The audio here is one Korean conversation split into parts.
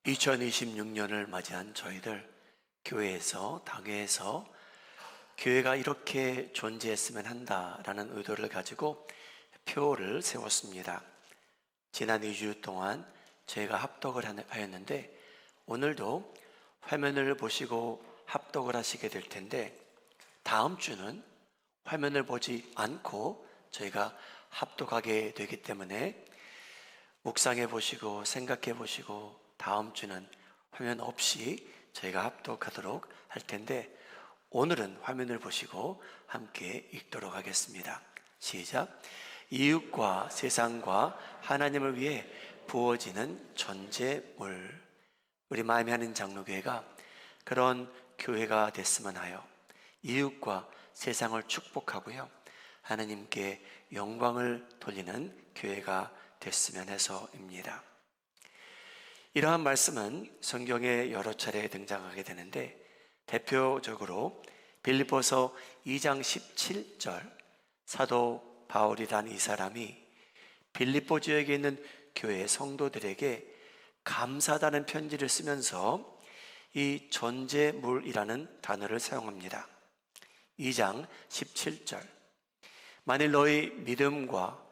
2026년을 맞이한 저희들 교회에서 당회에서 교회가 이렇게 존재했으면 한다라는 의도를 가지고 표를 세웠습니다. 지난 2주 동안 저희가 합독을 하였는데 오늘도 화면을 보시고 합독을 하시게 될 텐데 다음 주는 화면을 보지 않고 저희가 합독하게 되기 때문에 묵상해 보시고 생각해 보시고 다음 주는 화면 없이 저희가 합독하도록 할 텐데 오늘은 화면을 보시고 함께 읽도록 하겠습니다. 시작. 이웃과 세상과 하나님을 위해 부어지는 전제물. 우리 마음에 하는 장로교회가 그런 교회가 됐으면 하여 이웃과 세상을 축복하고요, 하나님께 영광을 돌리는 교회가 됐으면 해서입니다. 이러한 말씀은 성경에 여러 차례 등장하게 되는데 대표적으로 빌립보서 2장 17절 사도 바울이란 이 사람이 빌립보 지역에 있는 교회 성도들에게 감사하다는 편지를 쓰면서 이 전제물이라는 단어를 사용합니다. 2장 17절 만일 너희 믿음과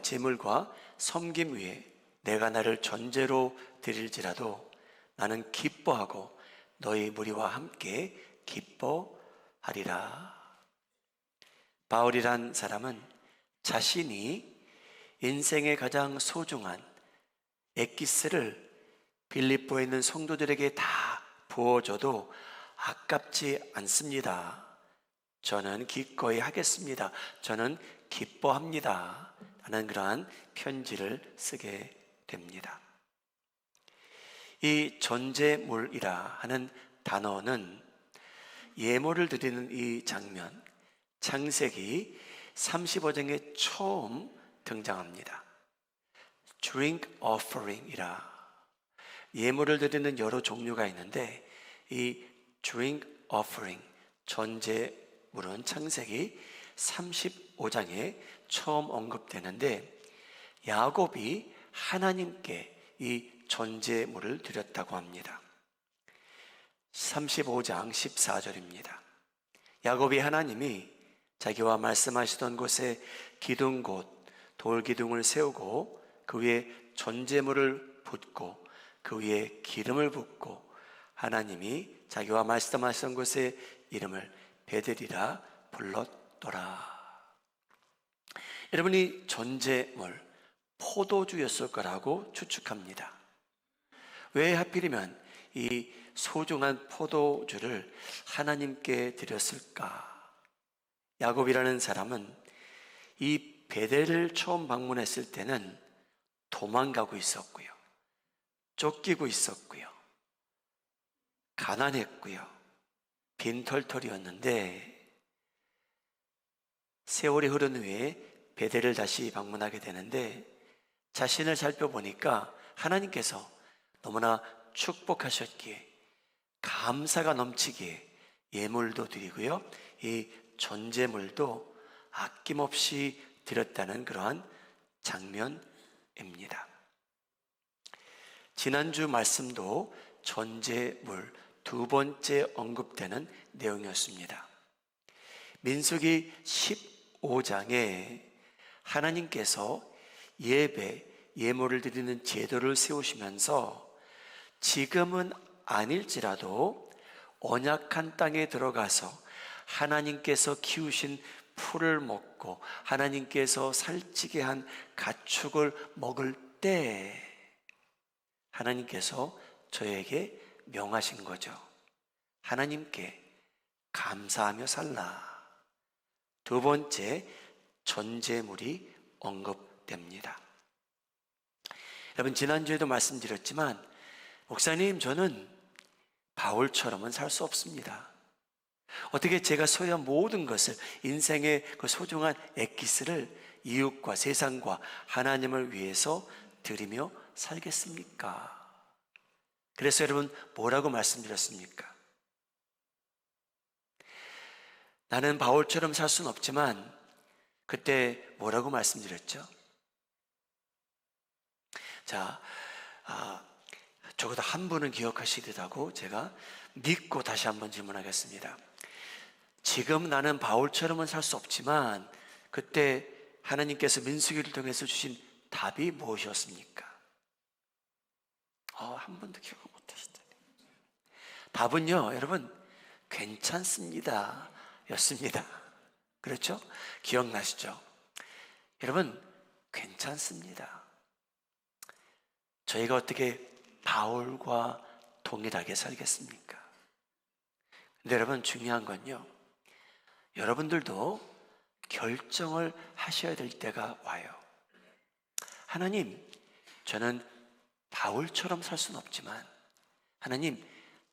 재물과 섬김 위에 내가 나를 전제로 드릴지라도 나는 기뻐하고 너희 무리와 함께 기뻐하리라. 바울이란 사람은 자신이 인생의 가장 소중한 엑기스를 빌립보에 있는 성도들에게 다 부어줘도 아깝지 않습니다. 저는 기꺼이 하겠습니다. 저는 기뻐합니다. 라는 그러한 편지를 쓰게 됩니다. 이 전제물이라 하는 단어는 예물을 드리는 이 장면, 창세기 35장에 처음 등장합니다. drink offering이라, 예물을 드리는 여러 종류가 있는데 이 drink offering, 전제물은 창세기 35장에 처음 언급되는데 야곱이 하나님께 이 전제물을 드렸다고 합니다. 35장 14절입니다. 야곱이 하나님이 자기와 말씀하시던 곳에 기둥곧 돌기둥을 세우고 그 위에 전제물을 붓고 그 위에 기름을 붓고 하나님이 자기와 말씀하시던 곳에 이름을 베델이라 불렀더라. 여러분이 전제물, 포도주였을 거라고 추측합니다. 왜 하필이면 이 소중한 포도주를 하나님께 드렸을까? 야곱이라는 사람은 이 베델을 처음 방문했을 때는 도망가고 있었고요, 쫓기고 있었고요, 가난했고요, 빈털털이었는데 세월이 흐른 후에 베델을 다시 방문하게 되는데 자신을 살펴보니까 하나님께서 너무나 축복하셨기에 감사가 넘치기에 예물도 드리고요, 이 전제물도 아낌없이 드렸다는 그러한 장면입니다. 지난주 말씀도 전제물 두 번째 언급되는 내용이었습니다. 민수기 15장에 하나님께서 예물을 드리는 제도를 세우시면서 지금은 아닐지라도 언약한 땅에 들어가서 하나님께서 키우신 풀을 먹고 하나님께서 살찌게 한 가축을 먹을 때 하나님께서 저에게 명하신 거죠. 하나님께 감사하며 살라. 두 번째 전제물이 언급됩니다. 여러분, 지난주에도 말씀드렸지만 목사님, 저는 바울처럼은 살 수 없습니다. 어떻게 제가 소유한 모든 것을, 인생의 그 소중한 엑기스를 이웃과 세상과 하나님을 위해서 드리며 살겠습니까? 그래서 여러분, 뭐라고 말씀드렸습니까? 나는 바울처럼 살 수는 없지만, 그때 뭐라고 말씀드렸죠? 자, 적어도 한 분은 기억하시리라고 제가 믿고 다시 한번 질문하겠습니다. 지금 나는 바울처럼은 살 수 없지만 그때 하나님께서 민수기를 통해서 주신 답이 무엇이었습니까? 한 번도 기억을 못하시다니. 답은요, 여러분, 괜찮습니다 였습니다. 그렇죠? 기억나시죠? 여러분, 괜찮습니다. 저희가 어떻게 바울과 동일하게 살겠습니까? 근데 여러분, 중요한 건요, 여러분들도 결정을 하셔야 될 때가 와요. 하나님, 저는 바울처럼 살 수는 없지만 하나님,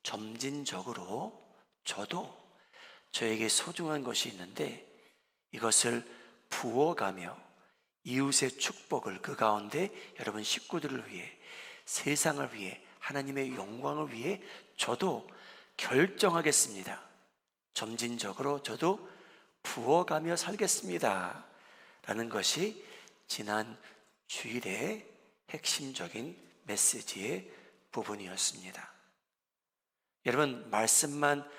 점진적으로 저도 저에게 소중한 것이 있는데 이것을 부어가며 이웃의 축복을 그 가운데 여러분 식구들을 위해, 세상을 위해, 하나님의 영광을 위해 저도 결정하겠습니다. 점진적으로 저도 부어가며 살겠습니다 라는 것이 지난 주일의 핵심적인 메시지의 부분이었습니다. 여러분, 말씀만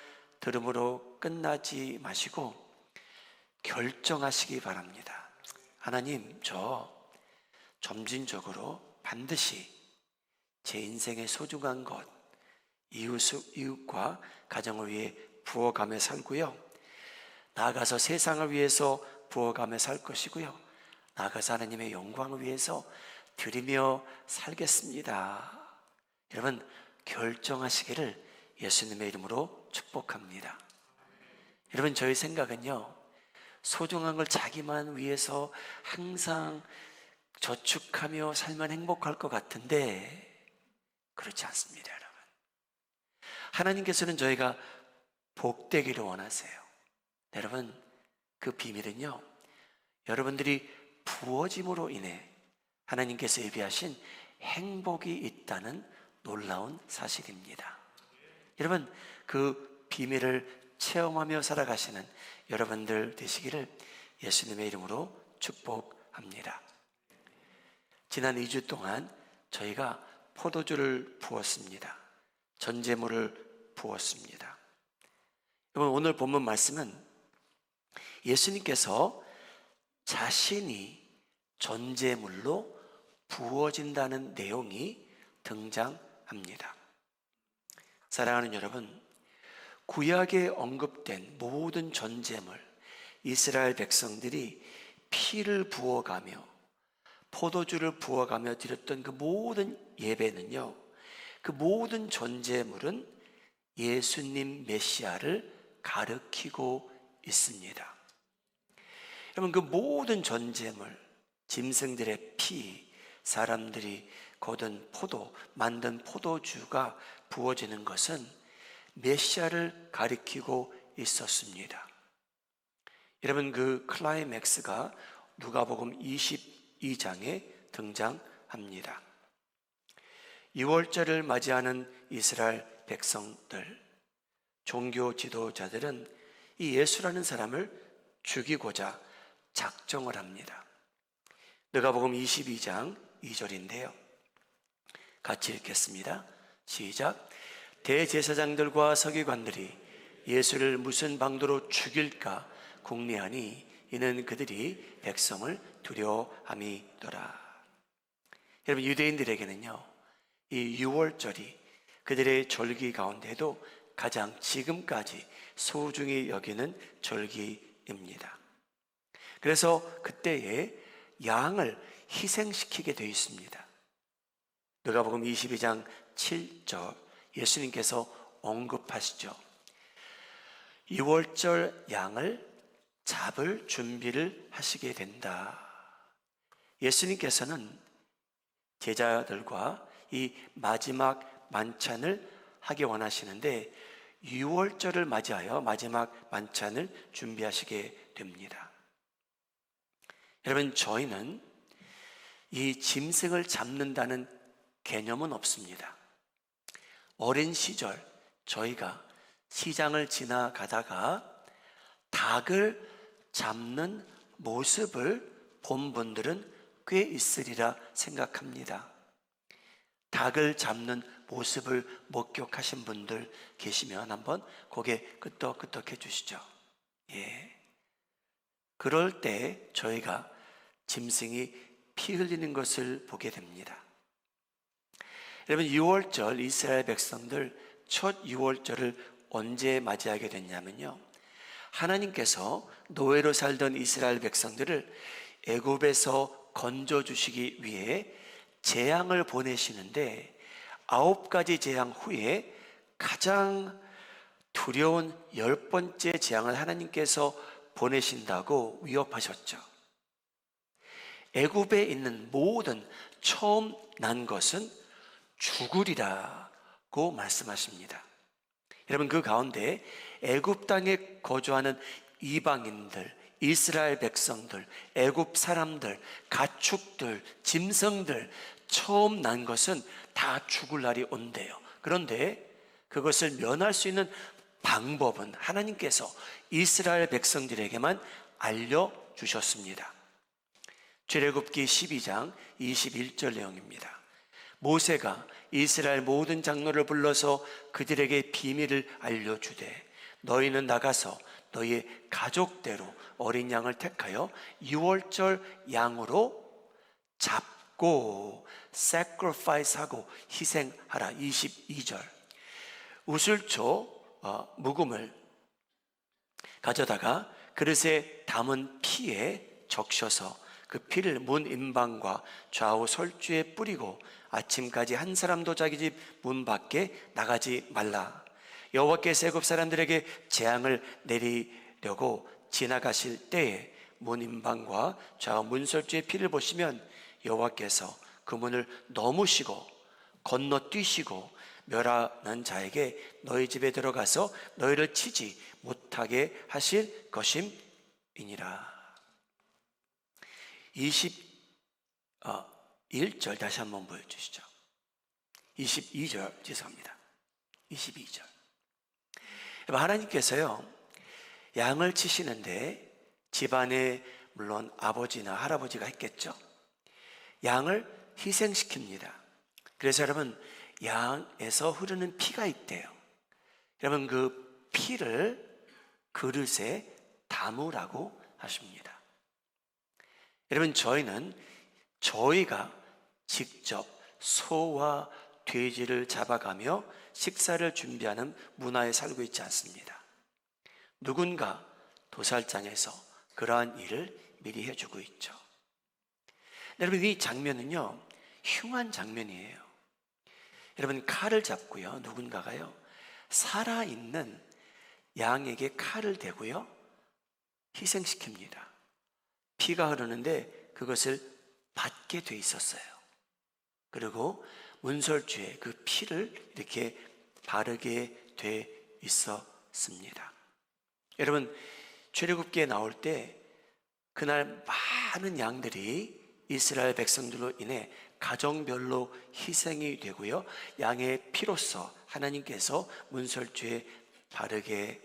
들음으로 끝나지 마시고 결정하시기 바랍니다. 하나님, 저 점진적으로 반드시 제 인생의 소중한 것, 이웃과 가정을 위해 부어가며 살고요, 나아가서 세상을 위해서 부어가며 살 것이고요, 나아가서 하나님의 영광을 위해서 드리며 살겠습니다. 여러분, 결정하시기를 예수님의 이름으로 축복합니다. 여러분, 저희 생각은요, 소중한 걸 자기만 위해서 항상 저축하며 살면 행복할 것 같은데 그렇지 않습니다. 여러분, 하나님께서는 저희가 복되기를 원하세요. 여러분, 그 비밀은요, 여러분들이 부어짐으로 인해 하나님께서 예비하신 행복이 있다는 놀라운 사실입니다. 여러분, 그 비밀을 체험하며 살아가시는 여러분들 되시기를 예수님의 이름으로 축복합니다. 지난 2주 동안 저희가 포도주를 부었습니다. 전제물을 부었습니다. 여러분, 오늘 본문 말씀은 예수님께서 자신이 전제물로 부어진다는 내용이 등장합니다. 사랑하는 여러분, 구약에 언급된 모든 전제물, 이스라엘 백성들이 피를 부어가며 포도주를 부어가며 드렸던 그 모든 예배는요, 그 모든 전제물은 예수님 메시아를 가리키고 있습니다. 여러분, 그 모든 전제물, 짐승들의 피, 사람들이 거둔 만든 포도주가 부어지는 것은 메시아를 가리키고 있었습니다. 여러분, 그 클라이맥스가 누가복음 22장에 등장합니다. 6월절을 맞이하는 이스라엘 백성들, 종교 지도자들은 이 예수라는 사람을 죽이고자 작정을 합니다. 누가복음 22장 2절인데요. 같이 읽겠습니다. 시작. 대제사장들과 서기관들이 예수를 무슨 방도로 죽일까 궁리하니 이는 그들이 백성을 두려워함이더라. 여러분, 유대인들에게는요, 이 6월절이 그들의 절기 가운데도 가장 지금까지 소중히 여기는 절기입니다. 그래서 그때에 양을 희생시키게 되어 있습니다. 누가복음 22장 7절 예수님께서 언급하시죠. 6월절 양을 잡을 준비를 하시게 된다. 예수님께서는 제자들과 이 마지막 만찬을 하기 원하시는데 6월절을 맞이하여 마지막 만찬을 준비하시게 됩니다. 여러분, 저희는 이 짐승을 잡는다는 개념은 없습니다. 어린 시절 저희가 시장을 지나가다가 닭을 잡는 모습을 본 분들은 꽤 있으리라 생각합니다. 닭을 잡는 모습을 목격하신 분들 계시면 한번 고개 끄덕끄덕 해주시죠. 예. 그럴 때 저희가 짐승이 피 흘리는 것을 보게 됩니다. 여러분, 유월절 이스라엘 백성들 첫 유월절을 언제 맞이하게 됐냐면요, 하나님께서 노예로 살던 이스라엘 백성들을 애굽에서 건져주시기 위해 재앙을 보내시는데 9가지 재앙 후에 가장 두려운 10번째 재앙을 하나님께서 보내신다고 위협하셨죠. 애굽에 있는 모든 처음 난 것은 죽으리라고 말씀하십니다. 여러분, 그 가운데 애굽 땅에 거주하는 이방인들, 이스라엘 백성들, 애굽 사람들, 가축들, 짐승들, 처음 난 것은 다 죽을 날이 온대요. 그런데 그것을 면할 수 있는 방법은 하나님께서 이스라엘 백성들에게만 알려주셨습니다. 출애굽기 12장 21절 내용입니다. 모세가 이스라엘 모든 장로를 불러서 그들에게 비밀을 알려주되 너희는 나가서 너희의 가족대로 어린 양을 택하여 유월절 양으로 잡고 sacrifice하고 희생하라. 22절. 우슬초 묵음을 가져다가 그릇에 담은 피에 적셔서 그 피를 문 임방과 좌우 설주에 뿌리고 아침까지 한 사람도 자기 집 문 밖에 나가지 말라. 여호와께서 애굽 사람들에게 재앙을 내리려고 지나가실 때에 문 임방과 좌우 문설주의 피를 보시면 여호와께서 그 문을 넘으시고 건너뛰시고 멸하는 자에게 너희 집에 들어가서 너희를 치지 못하게 하실 것임이니라. 21절 다시 한번 보여주시죠. 22절 죄송합니다. 22절. 하나님께서요, 양을 치시는데 집안에 물론 아버지나 할아버지가 했겠죠. 양을 희생시킵니다. 그래서 여러분, 양에서 흐르는 피가 있대요. 여러분, 그 피를 그릇에 담으라고 하십니다. 여러분, 저희가 직접 소와 돼지를 잡아가며 식사를 준비하는 문화에 살고 있지 않습니다. 누군가 도살장에서 그러한 일을 미리 해주고 있죠. 여러분, 이 장면은요, 흉한 장면이에요. 여러분, 칼을 잡고요, 누군가가요, 살아있는 양에게 칼을 대고요, 희생시킵니다. 피가 흐르는데 그것을 받게 돼 있었어요. 그리고 문설주에 그 피를 이렇게 바르게 돼 있었습니다. 여러분, 출애굽기에 나올 때 그날 많은 양들이 이스라엘 백성들로 인해 가정별로 희생이 되고요, 양의 피로써 하나님께서 문설주에 바르게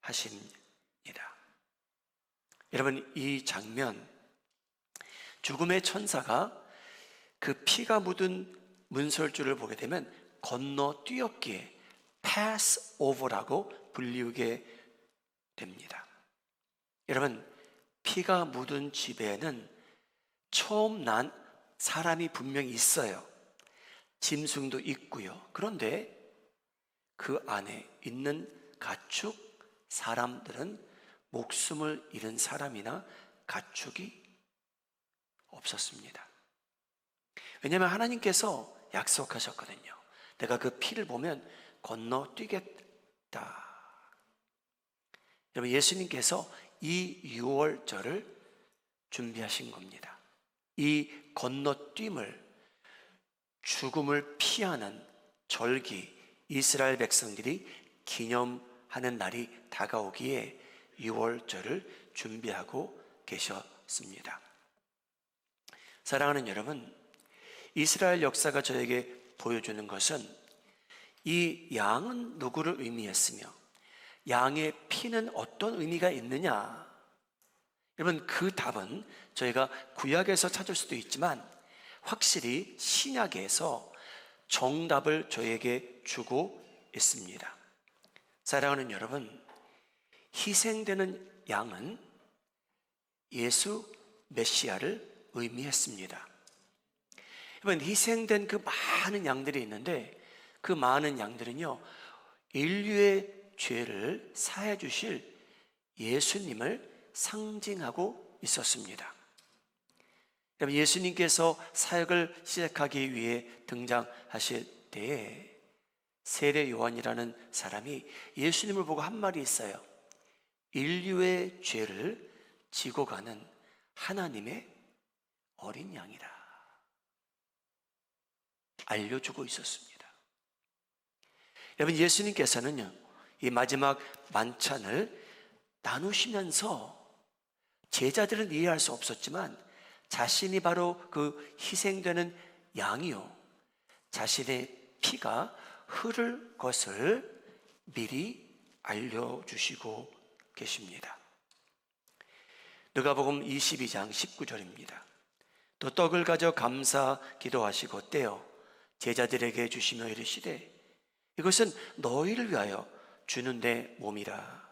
하십니다. 여러분, 이 장면, 죽음의 천사가 그 피가 묻은 문설주를 보게 되면 건너뛰었기에 pass over라고 불리우게 됩니다. 여러분, 피가 묻은 집에는 처음 난 사람이 분명히 있어요. 짐승도 있고요. 그런데 그 안에 있는 가축, 사람들은 목숨을 잃은 사람이나 가축이 없었습니다. 왜냐하면 하나님께서 약속하셨거든요. 내가 그 피를 보면 건너뛰겠다. 여러분, 예수님께서 이 유월절을 준비하신 겁니다. 이 건너뛰임을, 죽음을 피하는 절기, 이스라엘 백성들이 기념하는 날이 다가오기에 유월절을 준비하고 계셨습니다. 사랑하는 여러분, 이스라엘 역사가 저에게 보여주는 것은 이 양은 누구를 의미했으며 양의 피는 어떤 의미가 있느냐? 여러분, 그 답은 저희가 구약에서 찾을 수도 있지만 확실히 신약에서 정답을 저에게 주고 있습니다. 사랑하는 여러분, 희생되는 양은 예수 메시아를 의미했습니다. 여러분, 희생된 그 많은 양들이 있는데 그 많은 양들은요, 인류의 죄를 사해 주실 예수님을 상징하고 있었습니다. 여러분, 예수님께서 사역을 시작하기 위해 등장하실 때에 세례 요한이라는 사람이 예수님을 보고 한 말이 있어요. 인류의 죄를 지고 가는 하나님의 어린 양이라 알려주고 있었습니다. 여러분, 예수님께서는요, 이 마지막 만찬을 나누시면서 제자들은 이해할 수 없었지만 자신이 바로 그 희생되는 양이요, 자신의 피가 흐를 것을 미리 알려주시고 계십니다. 누가복음 22장 19절입니다. 또 떡을 가져 감사 기도하시고 떼어 제자들에게 주시며 이르시되 이것은 너희를 위하여 주는 내 몸이라.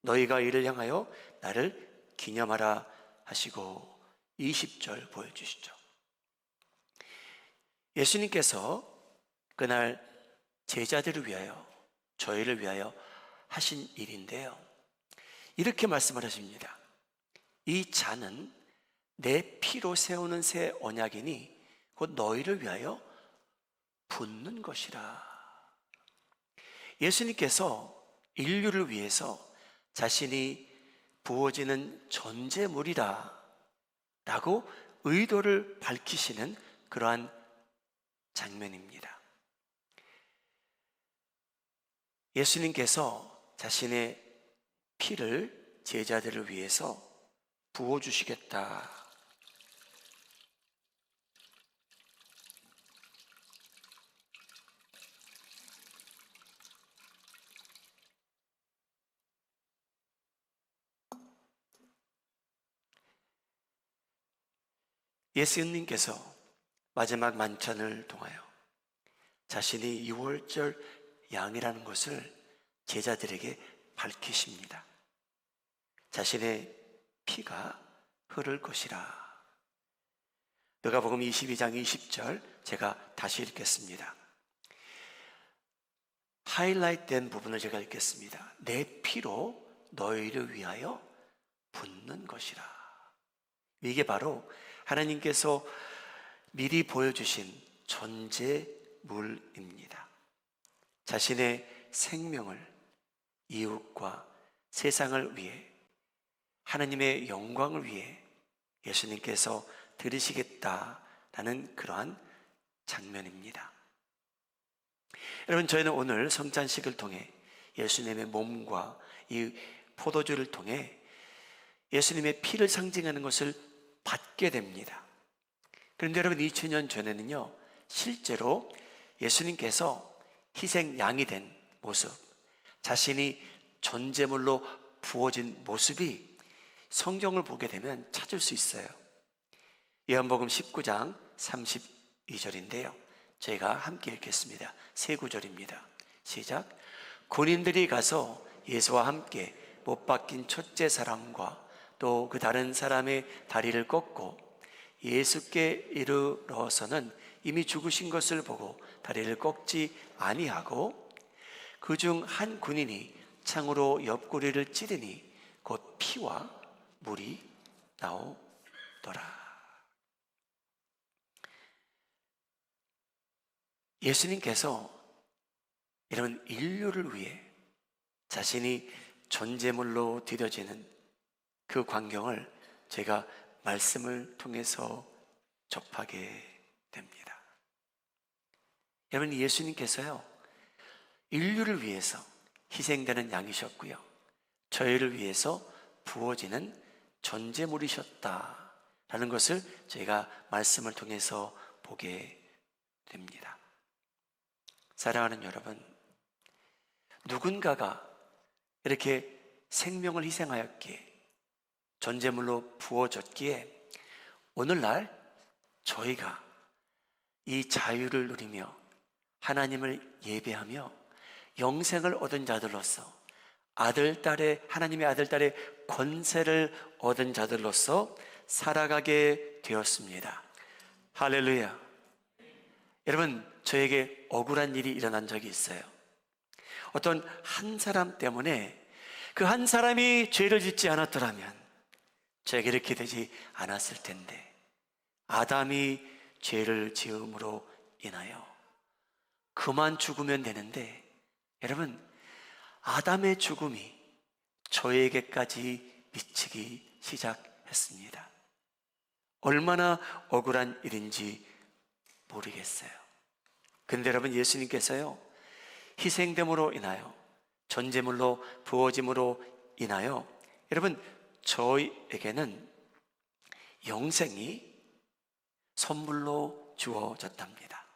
너희가 이를 향하여 나를 기념하라 하시고 20절 보여주시죠. 예수님께서 그날 제자들을 위하여, 저희를 위하여 하신 일인데요, 이렇게 말씀을 하십니다. 이 잔은 내 피로 세우는 새 언약이니 곧 너희를 위하여 붓는 것이라. 예수님께서 인류를 위해서 자신이 부어지는 전제물이라 라고 의도를 밝히시는 그러한 장면입니다. 예수님께서 자신의 피를 제자들을 위해서 부어주시겠다. 예수님께서 마지막 만찬을 통하여 자신이 유월절 양이라는 것을 제자들에게 밝히십니다. 자신의 피가 흐를 것이라. 누가복음 22장 20절 제가 다시 읽겠습니다. 하이라이트된 부분을 제가 읽겠습니다. 내 피로 너희를 위하여 붓는 것이라. 이게 바로 하나님께서 미리 보여주신 전제물입니다. 자신의 생명을 이웃과 세상을 위해, 하나님의 영광을 위해 예수님께서 들으시겠다라는 그러한 장면입니다. 여러분, 저희는 오늘 성찬식을 통해 예수님의 몸과 이 포도주를 통해 예수님의 피를 상징하는 것을 받게 됩니다. 그런데 여러분, 2000년 전에는요, 실제로 예수님께서 희생 양이 된 모습, 자신이 전제물로 부어진 모습이 성경을 보게 되면 찾을 수 있어요. 요한복음 19장 32절인데요, 저희가 함께 읽겠습니다. 세 구절입니다. 시작. 군인들이 가서 예수와 함께 못 박힌 첫째 사람과 또 그 다른 사람의 다리를 꺾고 예수께 이르러서는 이미 죽으신 것을 보고 다리를 꺾지 아니하고 그 중 한 군인이 창으로 옆구리를 찌르니 곧 피와 물이 나오더라. 예수님께서 이런 인류를 위해 자신이 전제물로 드려지는 그 광경을 제가 말씀을 통해서 접하게 됩니다. 여러분, 예수님께서요, 인류를 위해서 희생되는 양이셨고요, 저희를 위해서 부어지는 전제물이셨다라는 것을 저희가 말씀을 통해서 보게 됩니다. 사랑하는 여러분, 누군가가 이렇게 생명을 희생하였기에, 전제물로 부어졌기에 오늘날 저희가 이 자유를 누리며 하나님을 예배하며 영생을 얻은 자들로서 하나님의 아들, 딸의 권세를 얻은 자들로서 살아가게 되었습니다. 할렐루야. 여러분, 저에게 억울한 일이 일어난 적이 있어요. 어떤 한 사람 때문에 그 한 사람이 죄를 짓지 않았더라면 저에게 이렇게 되지 않았을 텐데, 아담이 죄를 지음으로 인하여 그만 죽으면 되는데, 여러분, 아담의 죽음이 저에게까지 미치기 시작했습니다. 얼마나 억울한 일인지 모르겠어요. 근데 여러분, 예수님께서요, 희생됨으로 인하여, 전제물로 부어짐으로 인하여, 여러분, 저에게는 영생이 선물로 주어졌답니다.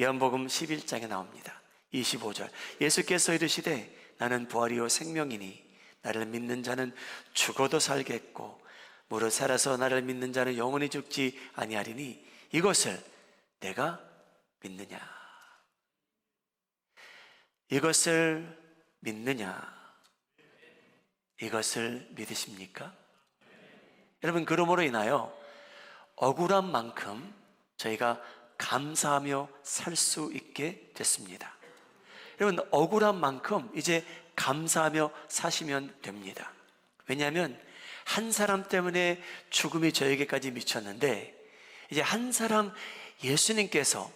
요한복음 11장에 나옵니다. 25절, 예수께서 이르시되 나는 부활이요 생명이니 나를 믿는 자는 죽어도 살겠고 무릇 살아서 나를 믿는 자는 영원히 죽지 아니하리니 이것을 내가 믿느냐? 이것을 믿느냐? 이것을 믿으십니까? 여러분, 그러므로 인하여 억울한 만큼 저희가 감사하며 살 수 있게 됐습니다. 여러분, 억울한 만큼 이제 감사하며 사시면 됩니다. 왜냐하면 한 사람 때문에 죽음이 저에게까지 미쳤는데, 이제 한 사람, 예수님께서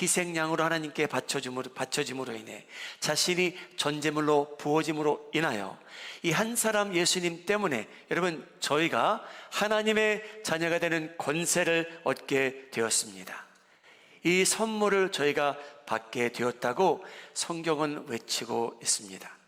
희생양으로 하나님께 바쳐짐으로 인해, 자신이 전제물로 부어짐으로 인하여 이 한 사람 예수님 때문에 여러분, 저희가 하나님의 자녀가 되는 권세를 얻게 되었습니다. 이 선물을 저희가 받게 되었다고 성경은 외치고 있습니다.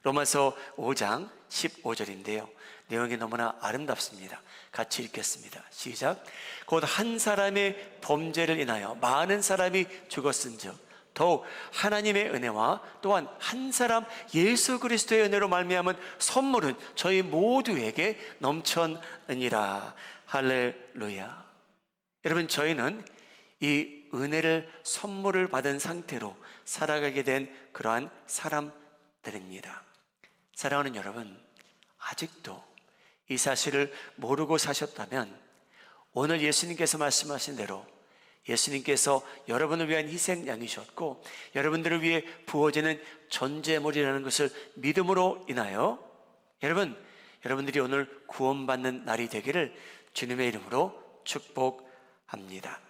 로마서 5장 15절인데요. 내용이 너무나 아름답습니다. 같이 읽겠습니다. 시작. 곧 한 사람의 범죄를 인하여 많은 사람이 죽었은즉 더욱 하나님의 은혜와 또한 한 사람 예수 그리스도의 은혜로 말미암은 선물은 저희 모두에게 넘쳤느니라. 할렐루야. 여러분, 저희는 이 은혜를 선물을 받은 상태로 살아가게 된 그러한 사람들입니다. 사랑하는 여러분, 아직도 이 사실을 모르고 사셨다면 오늘 예수님께서 말씀하신 대로 예수님께서 여러분을 위한 희생양이셨고 여러분들을 위해 부어지는 전제물이라는 것을 믿음으로 인하여 여러분들이 오늘 구원받는 날이 되기를 주님의 이름으로 축복합니다.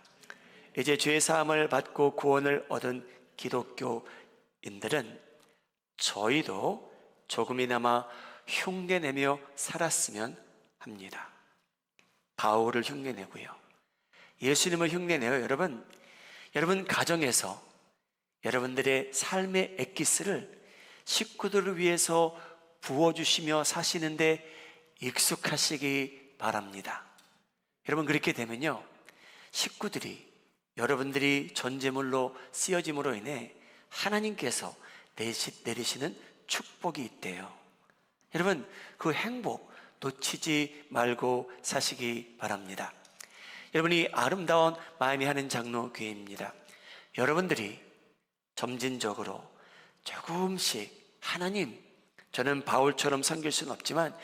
이제 죄 사함을 받고 구원을 얻은 기독교인들은 저희도 조금이나마 흉내내며 살았으면 합니다. 바울을 흉내내고요, 예수님을 흉내내요. 여러분 가정에서 여러분들의 삶의 엑기스를 식구들을 위해서 부어주시며 사시는데 익숙하시기 바랍니다. 여러분, 그렇게 되면요, 식구들이 여러분들이 전제물로 쓰여짐으로 인해 하나님께서 내리시는 축복이 있대요. 여러분, 그 행복 놓치지 말고 사시기 바랍니다. 여러분이 아름다운 마음이 하는 장로교회입니다. 여러분들이 점진적으로 조금씩 하나님, 저는 바울처럼 섬길 수는 없지만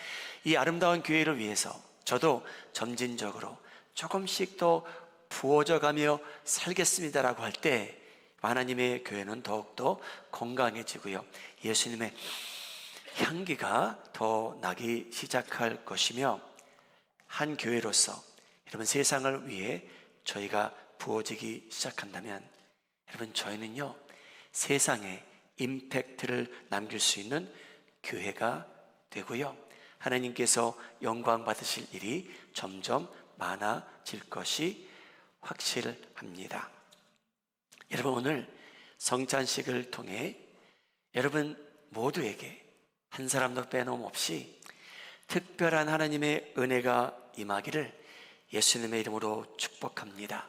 이 아름다운 교회를 위해서 저도 점진적으로 조금씩 더 부어져 가며 살겠습니다라고 할 때 하나님의 교회는 더욱더 건강해지고요, 예수님의 향기가 더 나기 시작할 것이며, 한 교회로서 여러분 세상을 위해 저희가 부어지기 시작한다면 여러분, 저희는요 세상에 임팩트를 남길 수 있는 교회가 되고요, 하나님께서 영광 받으실 일이 점점 많아질 것이 확실합니다. 여러분, 오늘 성찬식을 통해 여러분 모두에게 한 사람도 빼놓음없이 특별한 하나님의 은혜가 임하기를 예수님의 이름으로 축복합니다.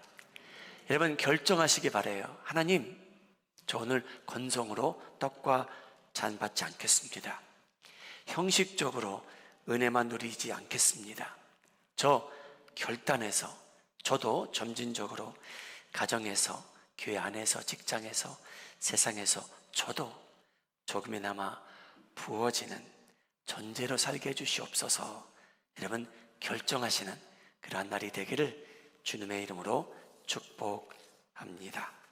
여러분, 결정하시기 바라요. 하나님, 저 오늘 건성으로 떡과 잔 받지 않겠습니다. 형식적으로 은혜만 누리지 않겠습니다. 저 결단해서 저도 점진적으로 가정에서 교회 안에서, 직장에서, 세상에서 저도 조금이나마 부어지는 존재로 살게 해주시옵소서. 여러분 결정하시는 그러한 날이 되기를 주님의 이름으로 축복합니다.